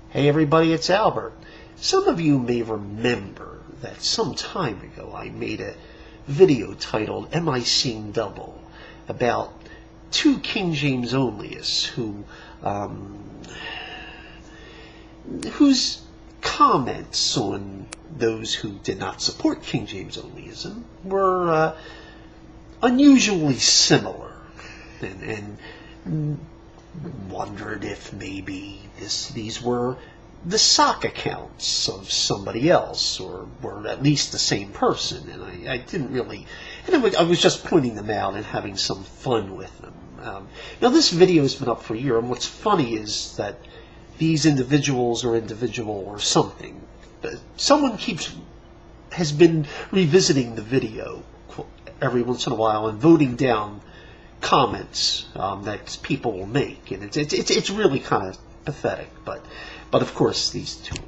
Hey everybody, it's Albert. Some of you may remember that some time ago I made a video titled Am I Seeing Double? About two King James onlyists whose comments on those who did not support King James onlyism were unusually similar, and wondered if maybe these were the sock accounts of somebody else, or were at least the same person. And I didn't really, I was just pointing them out and having some fun with them. Now this video has been up for a year, and what's funny is that these individuals or something, someone has been revisiting the video every once in a while and voting down comments that people will make, and it's really kind of pathetic. But of course these two,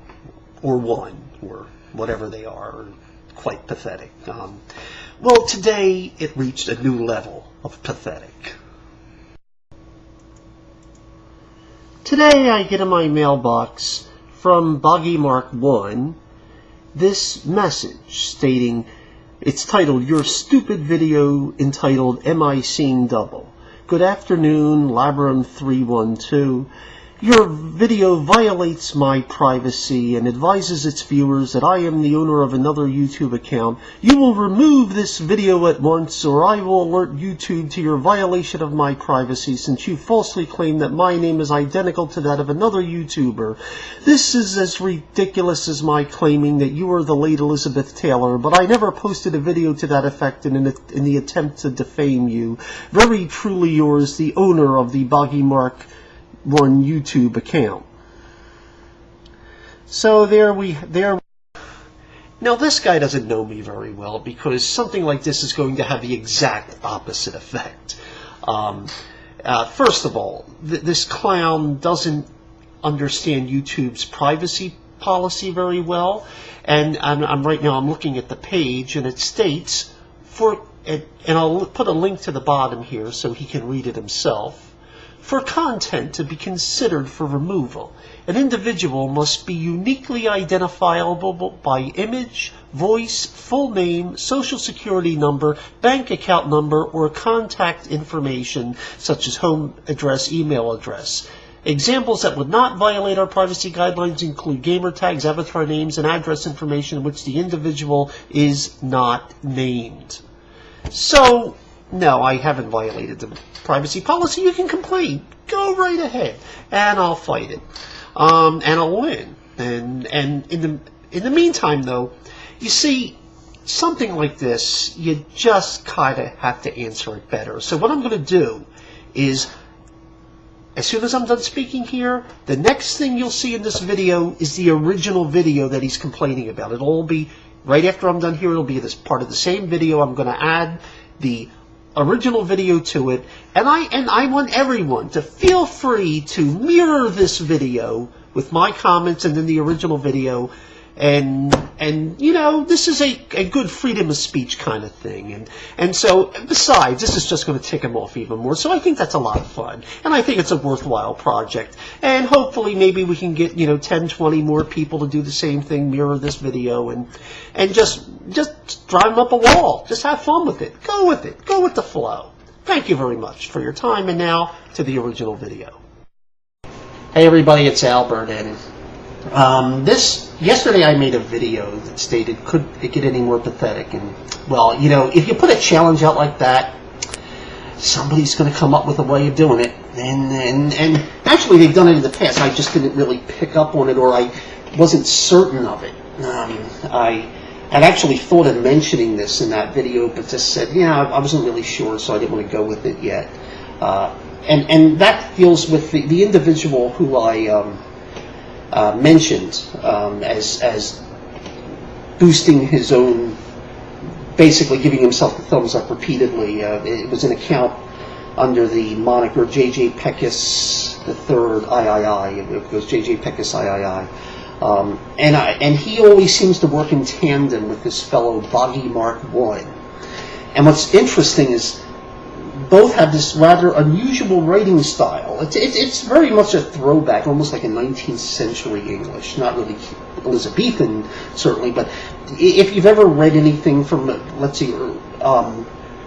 or one, or whatever they are quite pathetic. Well, today it reached a new level of pathetic. Today I get in my mailbox from Boggymark1 this message stating, it's titled, "Your stupid video entitled Am I Seeing Double? Good afternoon, Labyrinth 312. Your video violates my privacy and advises its viewers that I am the owner of another YouTube account. You will remove this video at once, or I will alert YouTube to your violation of my privacy, since you falsely claim that my name is identical to that of another YouTuber. This is as ridiculous as my claiming that you are the late Elizabeth Taylor, but I never posted a video to that effect in the attempt to defame you. Very truly yours, the owner of the Boggymark1 YouTube account." So there. Now this guy doesn't know me very well, because something like this is going to have the exact opposite effect. First of all, this clown doesn't understand YouTube's privacy policy very well, and I'm right now I'm looking at the page, and it states and I'll put a link to the bottom here so he can read it himself. For content to be considered for removal, an individual must be uniquely identifiable by image, voice, full name, social security number, bank account number, or contact information such as home address, email address. Examples that would not violate our privacy guidelines include gamer tags, avatar names, and address information in which the individual is not named. So, no, I haven't violated the privacy policy. You can complain. Go right ahead, and I'll fight it, and I'll win. And in the meantime, though, you see, something like this, you just kind of have to answer it better. So what I'm going to do is, as soon as I'm done speaking here, the next thing you'll see in this video is the original video that he's complaining about. It'll all be right after I'm done here. It'll be this part of the same video. I'm going to add the original video to it, and I want everyone to feel free to mirror this video with my comments and then the original video, and you know, this is a good freedom of speech kind of thing, and so besides, this is just going to tick him off even more. So I think that's a lot of fun, and I think it's a worthwhile project, and hopefully maybe we can get 10-20 more people to do the same thing, mirror this video, and just drive them up a wall. Just have fun with it. Go with it. Go with the flow. Thank you very much for your time, and now to the original video. Hey everybody, it's Albert, and yesterday I made a video that stated, could it get any more pathetic? And well, if you put a challenge out like that, somebody's going to come up with a way of doing it, and actually they've done it in the past. I just didn't really pick up on it, or I wasn't certain of it. I had actually thought of mentioning this in that video, but just said, I wasn't really sure, so I didn't want to go with it yet. And that deals with the individual who I mentioned as boosting his own, basically giving himself the thumbs up repeatedly. It was an account under the moniker JJ Peckus III III. It goes JJ Peckus III. And he always seems to work in tandem with this fellow Boggymark1. And what's interesting is both have this rather unusual writing style. It's very much a throwback, almost like a 19th century English. Not really Elizabethan, certainly, but if you've ever read anything from, let's see,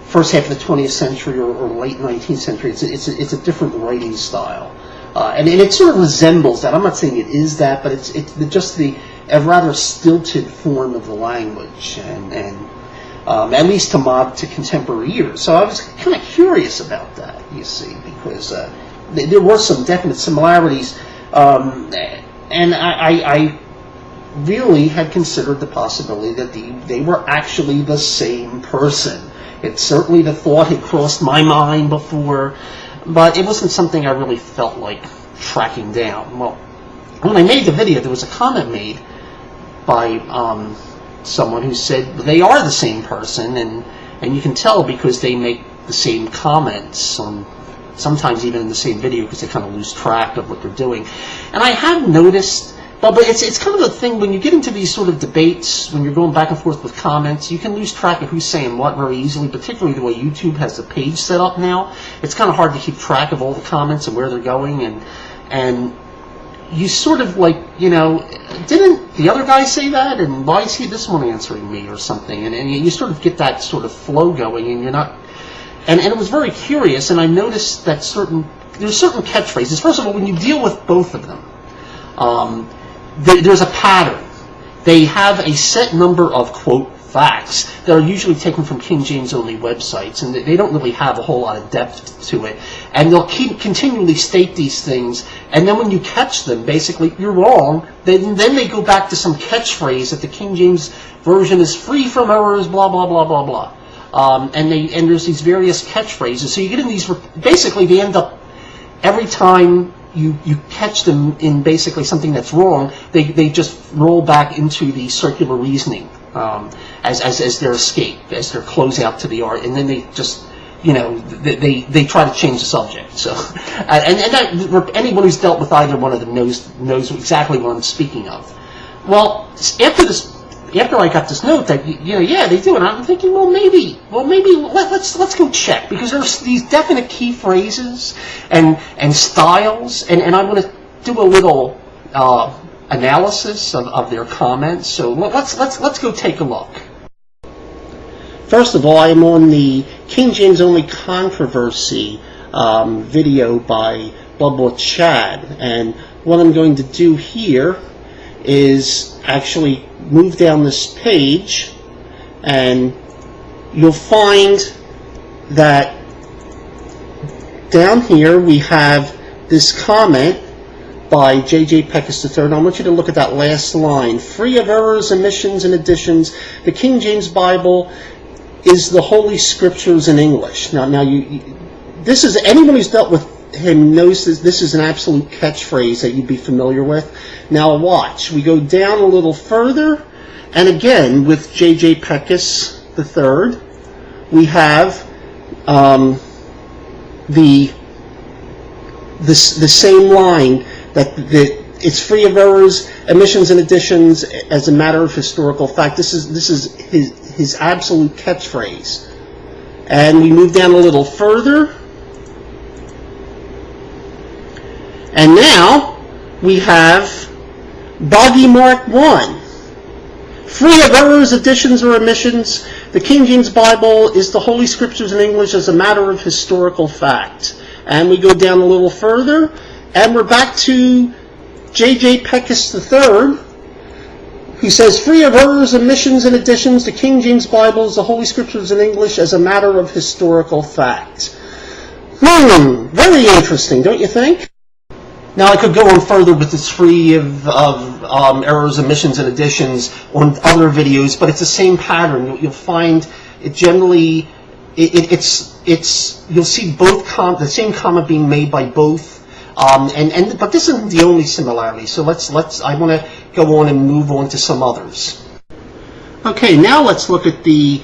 first half of the 20th century or late 19th century, it's a different writing style. And it sort of resembles that. I'm not saying it is that, but it's just a rather stilted form of the language, and at least to contemporary ears. So I was kind of curious about that, you see, because there were some definite similarities, and I really had considered the possibility that they were actually the same person. Certainly the thought had crossed my mind before, but it wasn't something I really felt like tracking down. Well, when I made the video, there was a comment made by someone who said they are the same person, and you can tell because they make the same comments on, sometimes even in the same video, because they kind of lose track of what they're doing. And I have noticed, but it's kind of a thing when you get into these sort of debates, when you're going back and forth with comments, you can lose track of who's saying what very easily, particularly the way YouTube has the page set up now. It's kind of hard to keep track of all the comments and where they're going, and you sort of like, you know, didn't the other guy say that, and why is this one answering me, or something, and you sort of get that sort of flow going, and you're not, and it was very curious, and I noticed that there's certain catchphrases. First of all, when you deal with both of them, there's a pattern. They have a set number of, quote, facts that are usually taken from King James only websites, and they don't really have a whole lot of depth to it, and they'll continually state these things, and then when you catch them, basically you're wrong, then they go back to some catchphrase that the King James version is free from errors, blah blah blah blah blah, and there's these various catchphrases, so you get in these, basically they end up, every time you catch them in basically something that's wrong, they just roll back into the circular reasoning as their escape, as their closeout to the art, and then they just, you know, they try to change the subject. So, and that, anyone who's dealt with either one of them knows exactly what I'm speaking of. Well, after I got this note that, you know, yeah, they do, and I'm thinking, well, maybe let's go check, because there's these definite key phrases and styles, and I'm going to do a little analysis of their comments. So let's go take a look. First of all, I'm on the King James Only Controversy video by Bubba Chad, and what I'm going to do here is actually move down this page, and you'll find that down here we have this comment by J.J. Peckus III. I want you to look at that last line. Free of errors, omissions, and additions, the King James Bible is the Holy Scriptures in English. Now this is, anyone who's dealt with him knows this is an absolute catchphrase that you'd be familiar with. Now watch. We go down a little further, and again with J.J. Peckus III, we have the same line, that it's free of errors, omissions, and additions as a matter of historical fact. This is his absolute catchphrase. And we move down a little further, and now we have Boggymark1. Free of errors, additions, or omissions, the King James Bible is the Holy Scriptures in English as a matter of historical fact. And we go down a little further, and we're back to J.J. Peckus III, who says, free of errors, omissions, and additions, the King James Bible is the Holy Scriptures in English as a matter of historical fact. Very interesting, don't you think? Now, I could go on further with this free of errors, omissions, and additions on other videos, but it's the same pattern. You'll find it generally, you'll see the same comment being made by both, but this isn't the only similarity. So I want to go on and move on to some others. Okay, now let's look at the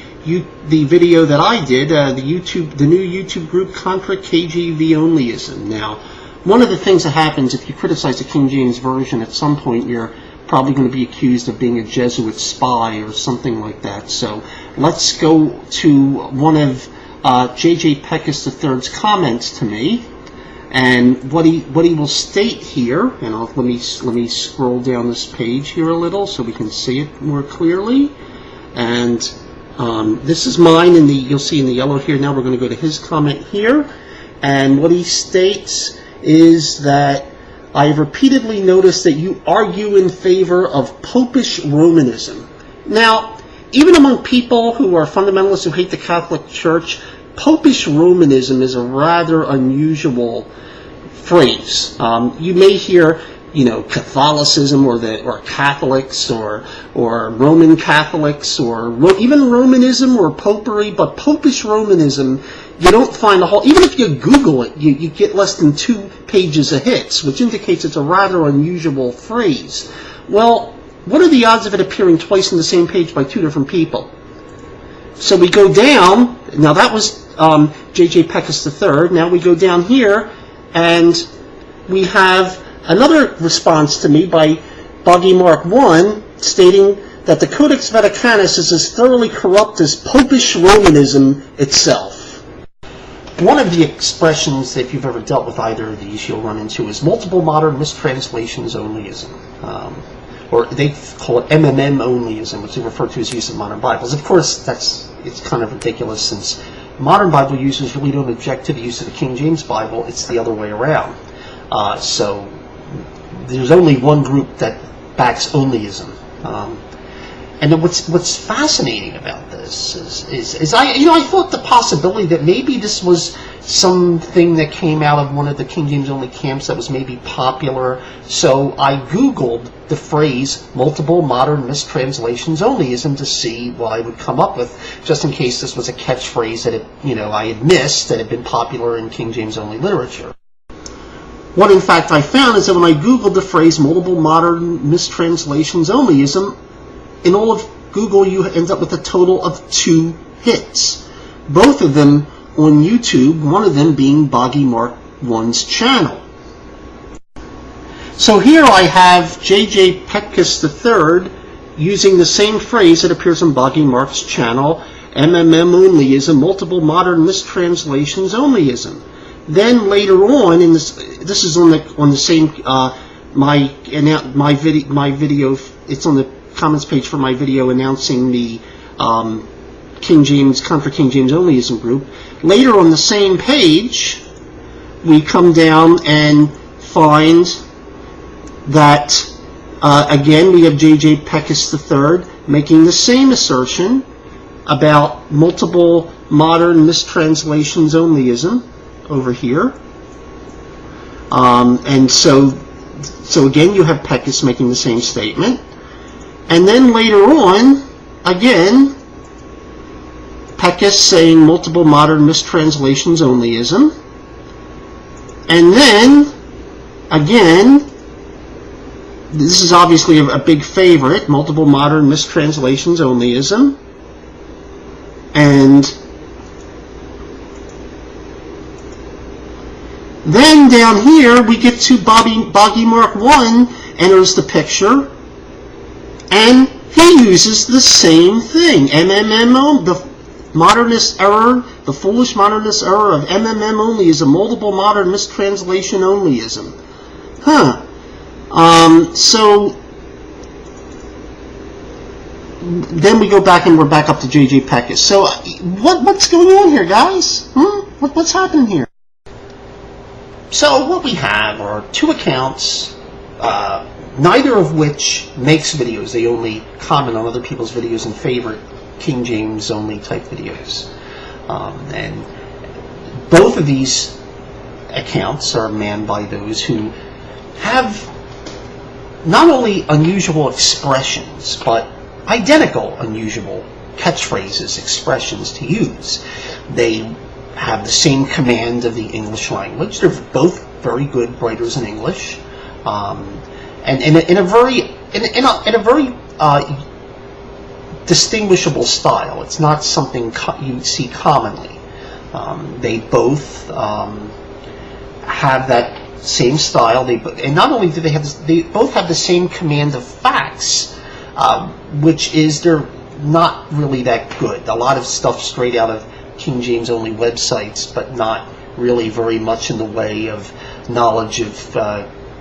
video that I did, the new YouTube group Contra KJV Onlyism. Now, one of the things that happens if you criticize the King James Version, at some point you're probably going to be accused of being a Jesuit spy or something like that. So let's go to one of J.J. Peckus III's comments to me, and what he will state here. And let me scroll down this page here a little so we can see it more clearly. And this is mine, and you'll see in the yellow here. Now we're going to go to his comment here, and what he states is that I have repeatedly noticed that you argue in favor of popish Romanism. Now, even among people who are fundamentalists who hate the Catholic Church, popish Romanism is a rather unusual phrase. You may hear, Catholicism or Catholics or Roman Catholics or even Romanism or popery, but popish Romanism, you don't find a whole, even if you Google it, you get less than 2 pages of hits, which indicates it's a rather unusual phrase. Well, what are the odds of it appearing twice on the same page by 2 different people? So we go down, now that was J.J. Peckus III, now we go down here, and we have another response to me by Boggymark1 stating that the Codex Vaticanus is as thoroughly corrupt as popish Romanism itself. One of the expressions, if you've ever dealt with either of these, you'll run into is multiple modern mistranslations onlyism. Or they call it MMM onlyism, which they refer to as use of modern Bibles. Of course, it's kind of ridiculous since modern Bible users really don't object to the use of the King James Bible. It's the other way around. So there's only one group that backs onlyism. And then what's fascinating about this is I thought the possibility that maybe this was something that came out of one of the King James only camps that was maybe popular. So I Googled the phrase multiple modern mistranslations onlyism to see what I would come up with, just in case this was a catchphrase that I had missed that had been popular in King James only literature. What in fact I found is that when I Googled the phrase multiple modern mistranslations onlyism, in all of Google you end up with a total of 2 hits. Both of them on YouTube, one of them being Boggymark1's channel. So here I have J.J. Peckus III using the same phrase that appears on Boggymark's channel, MMM onlyism, multiple modern mistranslations onlyism. Then later on, in this is on the same my video. It's on the comments page for my video announcing the King James Contra King James onlyism group. Later on the same page, we come down and find that again we have J.J. Peckus III making the same assertion about multiple modern mistranslations onlyism over here, and so again you have Peckus making the same statement, and then later on again Peckus saying multiple modern mistranslations onlyism, and then again this is obviously a big favorite, multiple modern mistranslations onlyism, and then down here we get to Boggymark1 enters the picture, and he uses the same thing, MMM, the modernist error, the foolish modernist error of MMM onlyism, multiple modern mistranslation onlyism. So then we go back and we're back up to J.J. Peckus. So what's going on here, guys? What's happening here? So what we have are 2 accounts, neither of which makes videos. They only comment on other people's videos and favorite King James only type videos. And both of these accounts are manned by those who have not only unusual expressions, but identical unusual catchphrases, expressions to use. They have the same command of the English language. They're both very good writers in English, and in a very distinguishable style. It's not something you see commonly. They both have that same style. And not only do they both have the same command of facts, which is they're not really that good. A lot of stuff straight out of King James only websites, but not really very much in the way of knowledge of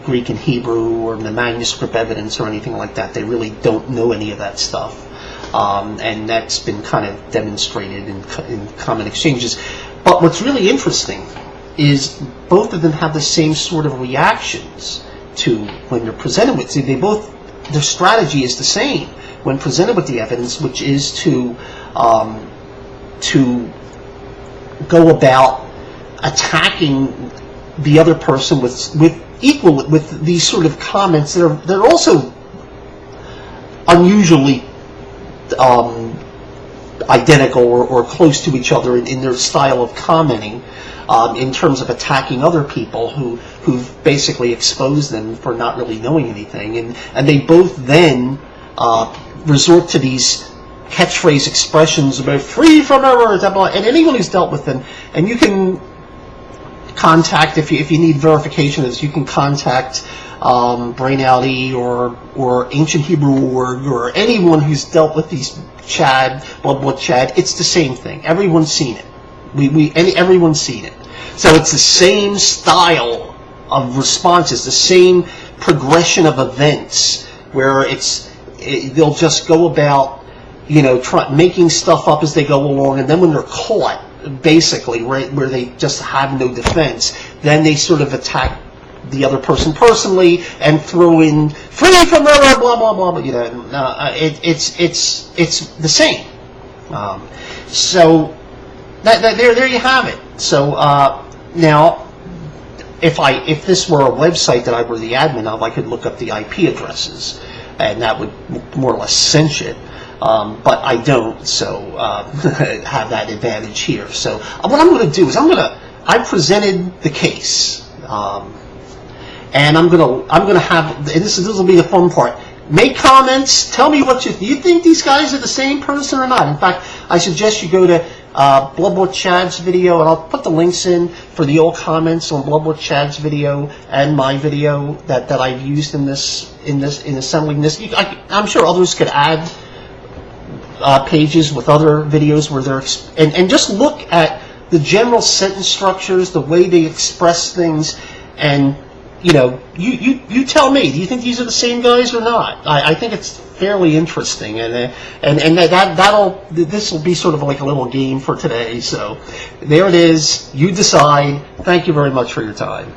Greek and Hebrew or the manuscript evidence or anything like that. They really don't know any of that stuff. And that's been kind of demonstrated in common exchanges. But what's really interesting is both of them have the same sort of reactions to when they're presented with. See, their strategy is the same when presented with the evidence, which is to go about attacking the other person with these sort of comments that are also unusually identical or close to each other in their style of commenting, in terms of attacking other people who've basically exposed them for not really knowing anything, and they both then resort to these catchphrase expressions about free from error, and anyone who's dealt with them, and you can contact, if you need verification of this, you can contact Brainouty or Ancient Hebrew Org or anyone who's dealt with these Blood Chad. It's the same thing. Everyone's seen it. Everyone's seen it. So it's the same style of responses, the same progression of events, where they'll just go about, making stuff up as they go along, and then when they're caught, basically, right, where they just have no defense, then they sort of attack the other person personally and throw in free from error, blah blah blah. It's the same. So there you have it. So now, if this were a website that I were the admin of, I could look up the IP addresses, and that would more or less cinch it. But I don't, so have that advantage here. So what I'm going to do is I presented the case, and I'm gonna have, and this will be the fun part. Make comments. Tell me what you think. These guys are the same person or not. In fact, I suggest you go to Blood Chad's video, and I'll put the links in for the old comments on Blood Chad's video and my video that I've used in assembling this. I'm sure others could add pages with other videos where they're and just look at the general sentence structures, the way they express things, and you tell me. Do you think these are the same guys or not? I think it's fairly interesting, and this will be sort of like a little game for today. So there it is. You decide. Thank you very much for your time.